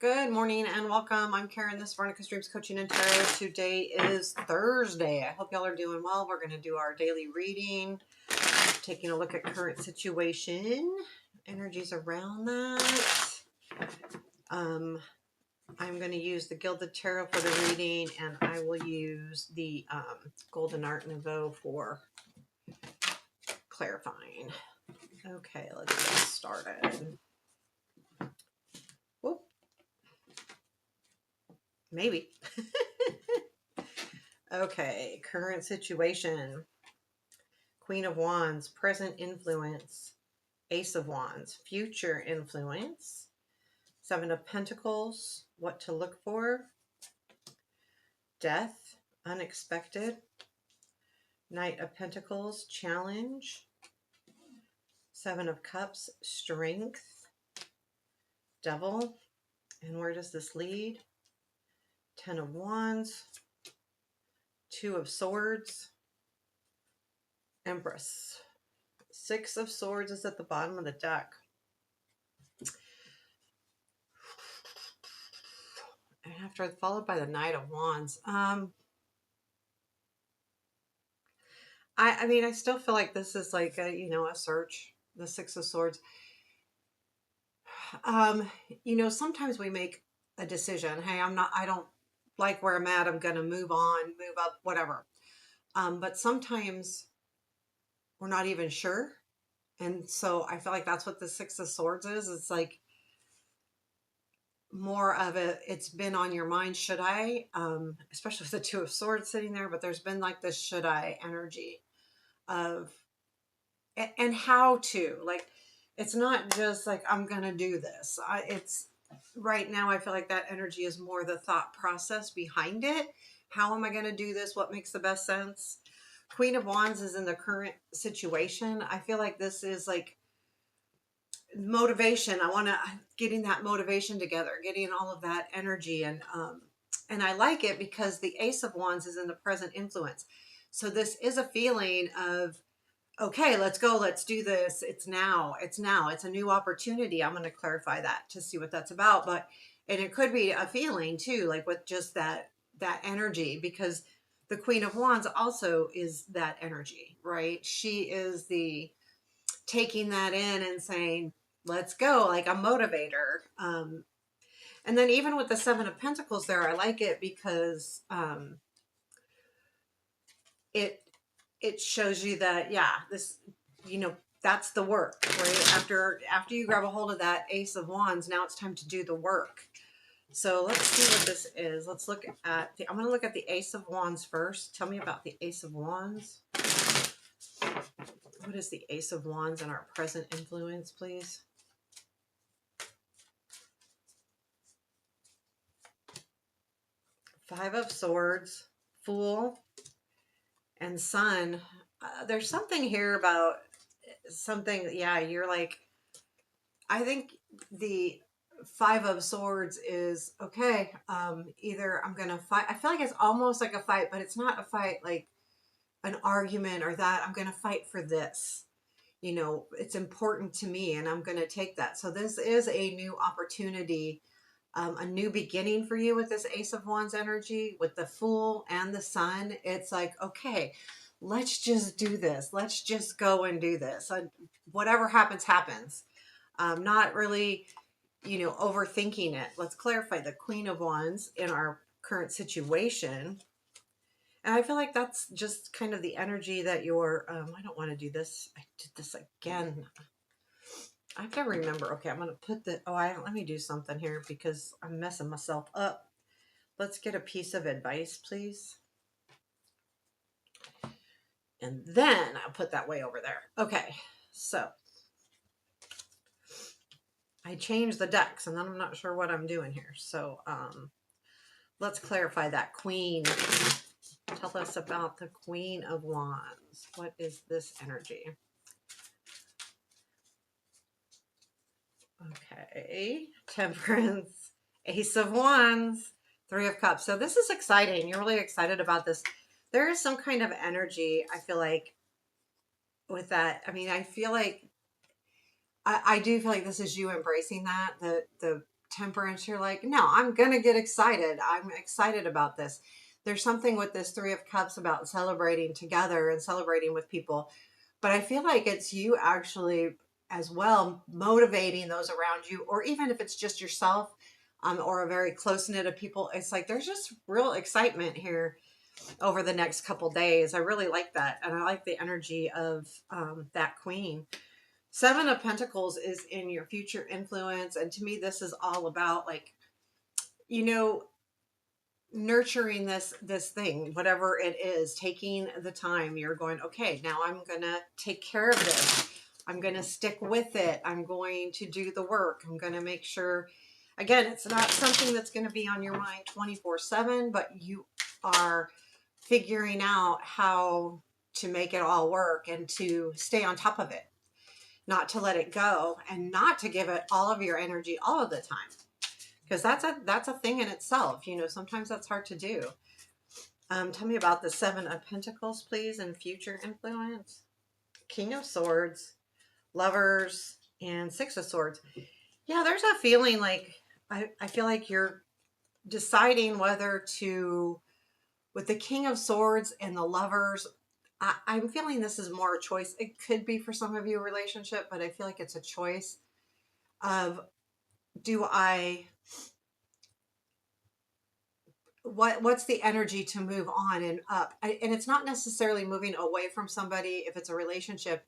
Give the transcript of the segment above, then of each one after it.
Good morning and welcome. I'm Karen, this is Veronica's Dreams Coaching and Tarot. Today is Thursday. I hope y'all are doing well. We're going to do our daily reading, taking a look at current situation, energies around that. I'm going to use the Gilded Tarot for the reading, and I will use the Golden Art Nouveau for clarifying. Okay, let's get started. Whoop. Maybe. Okay, current situation. Queen of Wands, present influence. Ace of Wands, future influence. Seven of Pentacles, what to look for. Death, unexpected. Knight of Pentacles, challenge. Seven of Cups, strength. Devil, and where does this lead? Ten of Wands. Two of Swords. Empress. Six of Swords is at the bottom of the deck. And after followed by the Knight of Wands. I mean, I still feel like this is like a search, the Six of Swords. Sometimes we make a decision. Hey, I don't like where I'm at. I'm going to move on, move up, whatever. But sometimes we're not even sure. And so I feel like that's what the Six of Swords is. It's like more of it's been on your mind. Should I, especially with the Two of Swords sitting there, but there's been like this should I energy of, and how to, like, it's not just like, I'm going to do this. It's right now, I feel like that energy is more the thought process behind it. How am I going to do this? What makes the best sense? Queen of Wands is in the current situation. I feel like this is like motivation. I want to getting that motivation together, getting all of that energy. And I like it because the Ace of Wands is in the present influence. So this is a feeling of, okay, let's go. Let's do this. It's now. It's now. It's a new opportunity. I'm going to clarify that to see what that's about. And it could be a feeling too, like with just that energy, because the Queen of Wands also is that energy, right? She is the taking that in and saying, let's go, like a motivator. And then even with the Seven of Pentacles there, I like it because it shows you that, yeah, this, that's the work, right? After you grab a hold of that Ace of Wands, now it's time to do the work. So let's see what this is. Let's look at I'm going to look at the Ace of Wands first. Tell me about the Ace of Wands. What is the Ace of Wands in our present influence, please? Five of Swords, Fool, and Sun. There's something here about something, yeah, you're like, I think the Five of Swords is, okay, either I'm going to fight. I feel like it's almost like a fight, but it's not a fight like an argument or that. I'm going to fight for this. It's important to me and I'm going to take that. So this is a new opportunity, a new beginning for you with this Ace of Wands energy, with the Fool and the Sun. It's like, okay, let's just do this. Let's just go and do this. Whatever happens, happens. Not really, overthinking it. Let's clarify the Queen of Wands in our current situation. And I feel like that's just kind of the energy that you're, I don't want to do this. I did this again. I have to remember. Okay, I'm going to put let me do something here because I'm messing myself up. Let's get a piece of advice, please. And then I'll put that way over there. Okay, so I changed the decks and then I'm not sure what I'm doing here. So let's clarify that Queen. Tell us about the Queen of Wands. What is this energy? Okay, Temperance, Ace of Wands, Three of Cups. So this is exciting. You're really excited about this. There is some kind of energy, I feel like, with that. I mean, I feel like, I do feel like this is you embracing that, the temperance, you're like, no, I'm going to get excited. I'm excited about this. There's something with this Three of Cups about celebrating together and celebrating with people. But I feel like it's you actually as well motivating those around you, or even if it's just yourself, or a very close knit of people. It's like there's just real excitement here over the next couple days. I really like that. And I like the energy of that queen. Seven of Pentacles is in your future influence. And to me, this is all about like, you know, nurturing this thing, whatever it is, taking the time. You're going, okay, now I'm gonna take care of this. I'm gonna stick with it. I'm going to do the work. I'm gonna make sure, again, it's not something that's gonna be on your mind 24/7, but you are figuring out how to make it all work and to stay on top of it, not to let it go, and not to give it all of your energy all of the time, because that's a thing in itself. You know, sometimes that's hard to do. Tell me about the Seven of Pentacles, please, and future influence. King of Swords, Lovers, and Six of Swords. Yeah, there's a feeling like I feel like you're deciding whether to, with the King of Swords and the Lovers, I'm feeling this is more a choice. It could be for some of you a relationship, but I feel like it's a choice of, do I, what's the energy to move on and up? And it's not necessarily moving away from somebody if it's a relationship.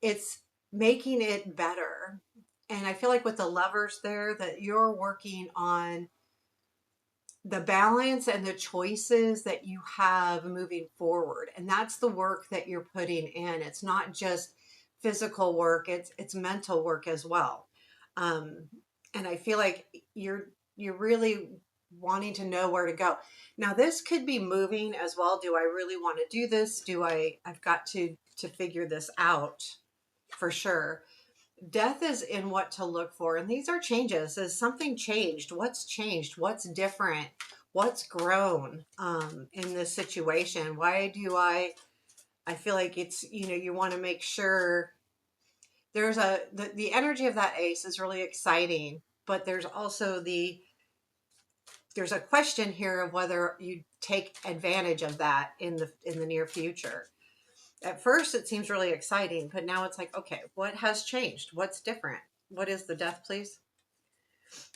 It's making it better. And I feel like with the Lovers there, that you're working on the balance and the choices that you have moving forward. And that's the work that you're putting in. It's not just physical work, it's mental work as well. Um, and I feel like you're really wanting to know where to go. Now this could be moving as well. Do I really want to do this? I've got to figure this out for sure. Death is in what to look for. And these are changes. Has something changed? What's changed? What's different? What's grown in this situation? Why do I feel like it's, you know, you want to make sure there's the energy of that ace is really exciting, but there's also there's a question here of whether you take advantage of that in the near future. At first it seems really exciting, but now it's like, okay, what has changed? What's different? What is the Death, please?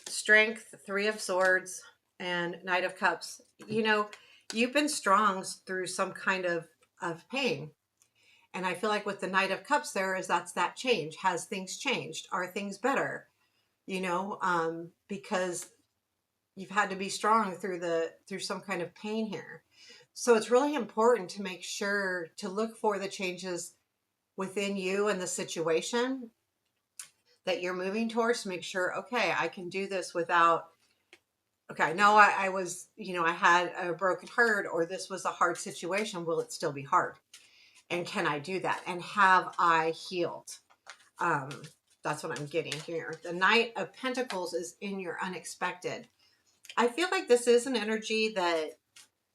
Strength, Three of Swords, and Knight of Cups. You know, you've been strong through some kind of pain. And I feel like with the Knight of Cups there is that's that change. Has things changed? Are things better? You know, because you've had to be strong through some kind of pain here. So it's really important to make sure to look for the changes within you and the situation that you're moving towards, to make sure, okay, I can do this without, okay, no, I was, you know, I had a broken heart, or this was a hard situation. Will it still be hard? And can I do that? And have I healed? Um, that's what I'm getting here. The Knight of Pentacles is in your unexpected. I feel like this is an energy that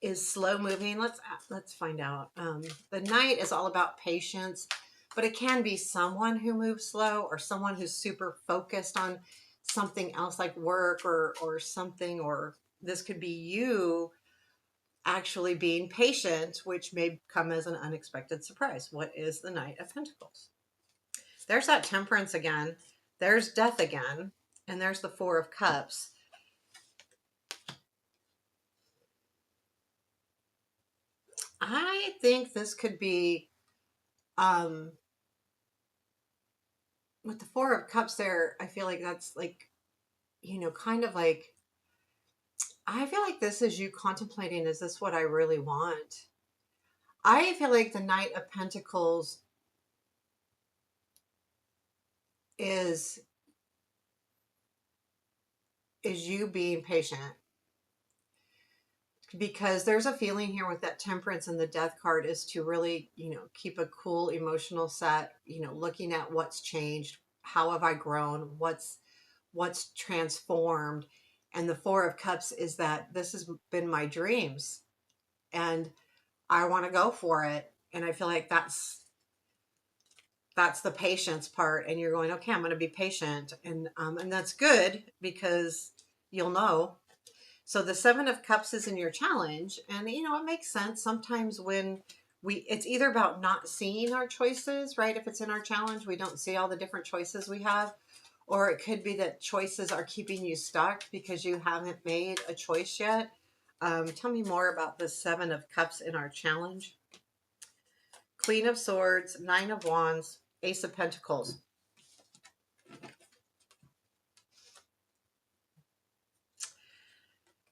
is slow moving. Let's find out. The Knight is all about patience, but it can be someone who moves slow, or someone who's super focused on something else like work or something, or this could be you actually being patient, which may come as an unexpected surprise. What is the Knight of Pentacles? There's that Temperance again. There's Death again. And there's the Four of Cups. I think this could be, with the Four of Cups there, I feel like that's like, you know, kind of like, I feel like this is you contemplating, is this what I really want? I feel like the Knight of Pentacles is you being patient, because there's a feeling here with that Temperance and the Death card is to really, you know, keep a cool emotional set, you know, looking at what's changed, how have I grown, what's transformed. And the Four of Cups is that this has been my dreams and I want to go for it. And I feel like That's the patience part, and you're going, okay, I'm going to be patient, and that's good because you'll know. So the Seven of Cups is in your challenge, and it makes sense sometimes when it's either about not seeing our choices, right? If it's in our challenge, we don't see all the different choices we have, or it could be that choices are keeping you stuck because you haven't made a choice yet. Tell me more about the Seven of Cups in our challenge. Queen of Swords, Nine of Wands, Ace of Pentacles.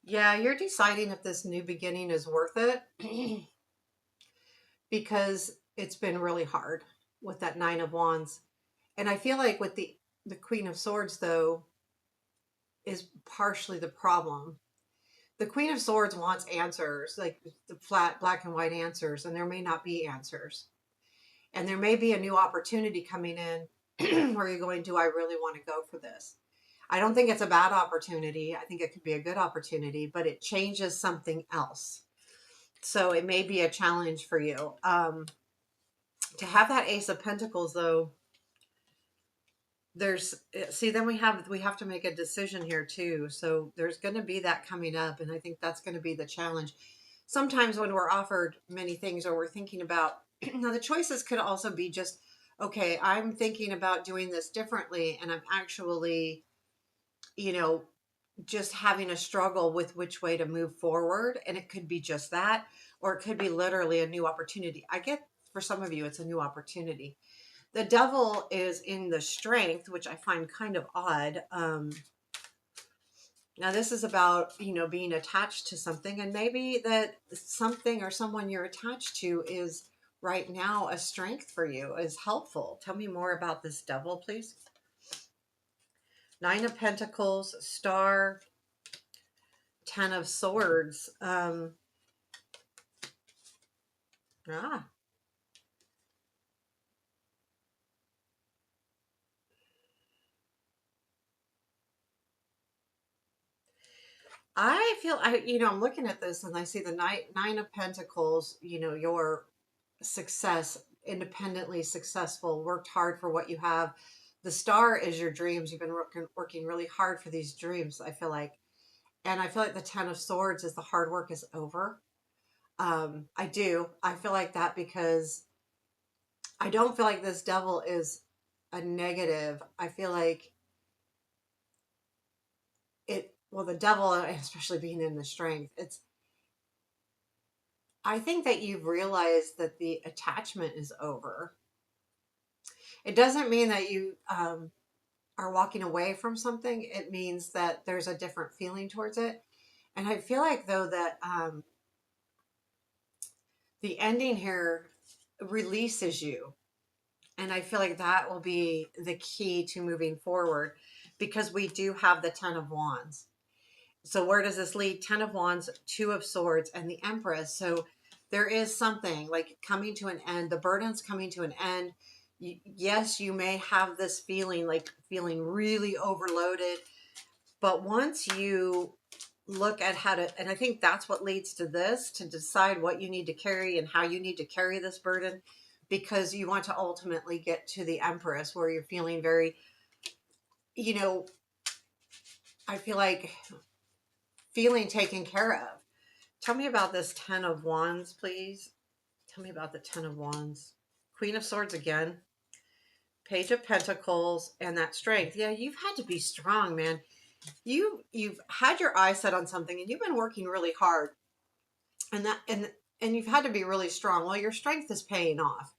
Yeah, you're deciding if this new beginning is worth it because it's been really hard with that Nine of Wands. And I feel like with the Queen of Swords though is partially the problem. The Queen of Swords wants answers, like the flat black and white answers, and there may not be answers. And there may be a new opportunity coming in where you're going, do I really want to go for this? I don't think it's a bad opportunity. I think it could be a good opportunity, but it changes something else. So it may be a challenge for you. To have that Ace of Pentacles, though, then we have to make a decision here too. So there's going to be that coming up, and I think that's going to be the challenge. Sometimes when we're offered many things, or we're thinking about, now the choices could also be just, okay, I'm thinking about doing this differently, and I'm actually, you know, just having a struggle with which way to move forward. And it could be just that, or it could be literally a new opportunity. I get for some of you, it's a new opportunity. The devil is in the strength, which I find kind of odd. Now this is about, being attached to something, and maybe that something or someone you're attached to is right now a strength for you, is helpful. Tell me more about this devil, please. Nine of Pentacles, Star, Ten of Swords. Ah, I'm looking at this and I see the nine of Pentacles, your success, independently successful, worked hard for what you have. The Star is your dreams. You've been working really hard for these dreams, I feel like. And I feel like the Ten of Swords is the hard work is over. I do. I feel like that because I don't feel like this devil is a negative. I feel like the devil, especially being in the strength, I think that you've realized that the attachment is over. It doesn't mean that you are walking away from something. It means that there's a different feeling towards it. And I feel like, though, that the ending here releases you. And I feel like that will be the key to moving forward because we do have the Ten of Wands. So where does this lead? Ten of Wands, Two of Swords, and the Empress. So there is something like coming to an end. The burden's coming to an end. Yes, you may have this feeling, like feeling really overloaded, but once you look at how to, and I think that's what leads to this, to decide what you need to carry and how you need to carry this burden, because you want to ultimately get to the Empress where you're feeling very, you know, I feel like feeling taken care of. Tell me about this Ten of Wands, please. Tell me about the Ten of Wands. Queen of Swords again. Page of Pentacles and that strength. Yeah, you've had to be strong, man. You've had your eyes set on something and you've been working really hard. And you've had to be really strong. Well, your strength is paying off.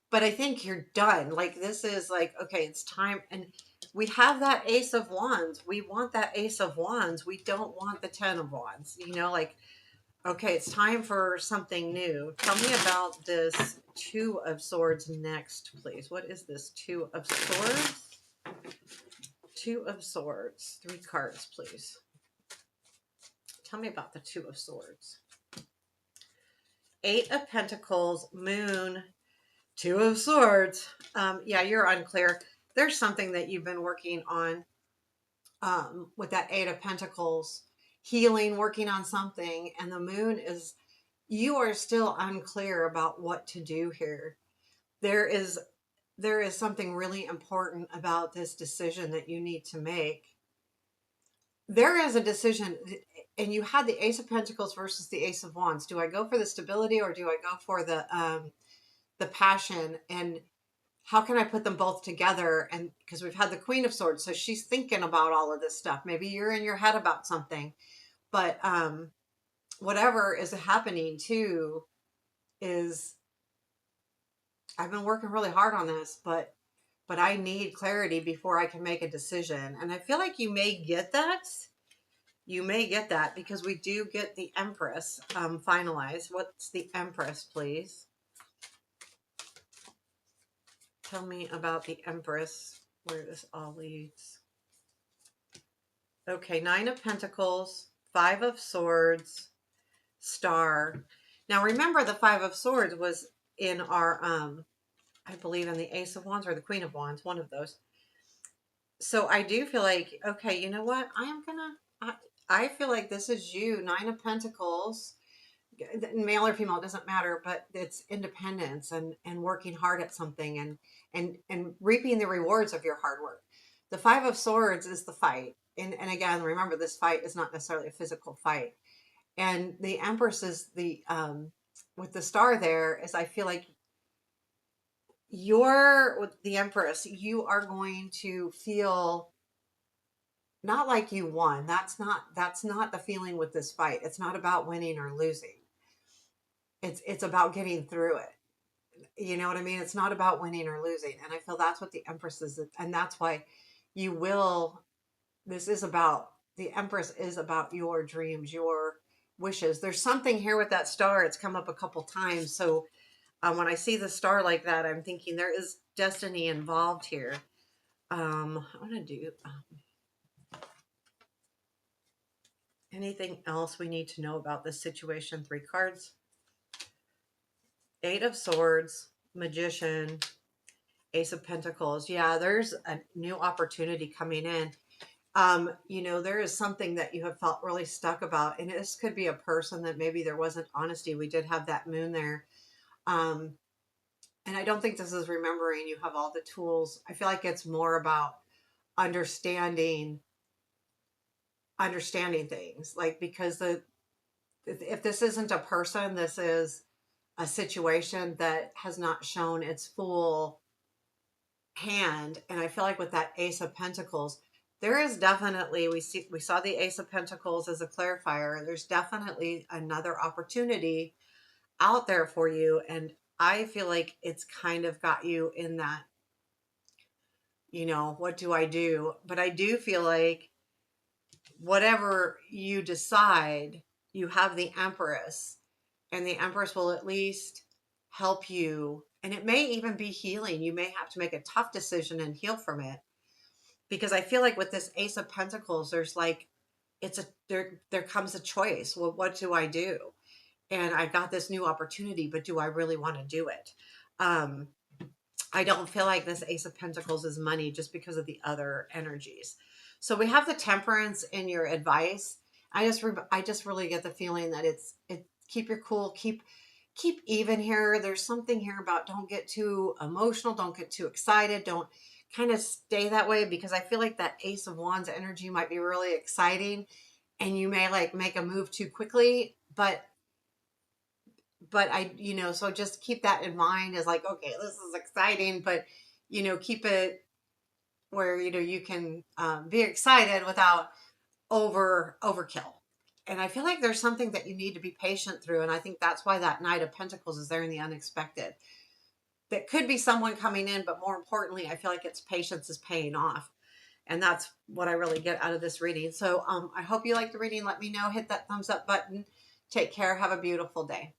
But I think you're done. Like this is like, okay, it's time. And we have that Ace of Wands. We want that Ace of Wands. We don't want the Ten of Wands. Like, okay, it's time for something new. Tell me about this Two of Swords next, please. What is this Two of Swords? Two of Swords. 3 cards, please. Tell me about the Two of Swords. Eight of Pentacles, Moon, Two of Swords. Yeah, you're unclear. There's something that you've been working on with that Eight of Pentacles, healing, working on something. And the Moon is, you are still unclear about what to do here. There is there is something really important about this decision that you need to make. There is a decision, and you had the Ace of Pentacles versus the Ace of Wands. Do I go for the stability, or do I go for the passion? And how can I put them both together? And because we've had the Queen of Swords, so she's thinking about all of this stuff. Maybe you're in your head about something, but whatever is happening too is, I've been working really hard on this, but I need clarity before I can make a decision. And I feel like you may get that. You may get that because we do get the Empress finalized. What's the Empress, please? Tell me about the Empress, where this all leads. Okay, Nine of Pentacles, Five of Swords, Star. Now remember, the Five of Swords was in our, I believe in the Ace of Wands or the Queen of Wands, one of those. So I do feel like, okay, you know what? I feel like this is you, Nine of Pentacles, male or female, it doesn't matter, but it's independence and working hard at something and reaping the rewards of your hard work. The Five of Swords is the fight. And again, remember, this fight is not necessarily a physical fight. And the Empress is the, with the star there, is I feel like you're, with the Empress, you are going to feel not like you won. That's not the feeling with this fight. It's not about winning or losing. It's about getting through it. You know what I mean? It's not about winning or losing. And I feel that's what the Empress is. And that's why you will, this is about, the Empress is about your dreams, your wishes. There's something here with that star. It's come up a couple times. So when I see the star like that, I'm thinking there is destiny involved here. I want to do anything else we need to know about this situation. Three cards. Eight of Swords, Magician, Ace of Pentacles. Yeah, there's a new opportunity coming in. You know, there is something that you have felt really stuck about, and this could be a person that maybe there wasn't honesty. We did have that moon there. And I don't think this is remembering you have all the tools. I feel like it's more about understanding things, like, because if this isn't a person, this is a situation that has not shown its full hand. And I feel like with that Ace of Pentacles, there is definitely, we saw the Ace of Pentacles as a clarifier. There's definitely another opportunity out there for you. And I feel like it's kind of got you in that, you know, what do I do? But I do feel like whatever you decide, you have the Empress, and the Empress will at least help you. And it may even be healing. You may have to make a tough decision and heal from it. Because I feel like with this Ace of Pentacles, there's like, there comes a choice. Well, what do I do? And I got this new opportunity, but do I really want to do it? I don't feel like this Ace of Pentacles is money just because of the other energies. So we have the Temperance in your advice. I just really get the feeling that it's keep your cool, keep even here. There's something here about don't get too emotional, don't get too excited, don't kind of stay that way, because I feel like that Ace of Wands energy might be really exciting and you may like make a move too quickly, but I, you know, so just keep that in mind as like, okay, this is exciting, but you know, keep it where, you know, you can be excited without overkill. And I feel like there's something that you need to be patient through. And I think that's why that Knight of Pentacles is there in the unexpected. That could be someone coming in, but more importantly, I feel like its patience is paying off. And that's what I really get out of this reading. So I hope you like the reading. Let me know. Hit that thumbs up button. Take care. Have a beautiful day.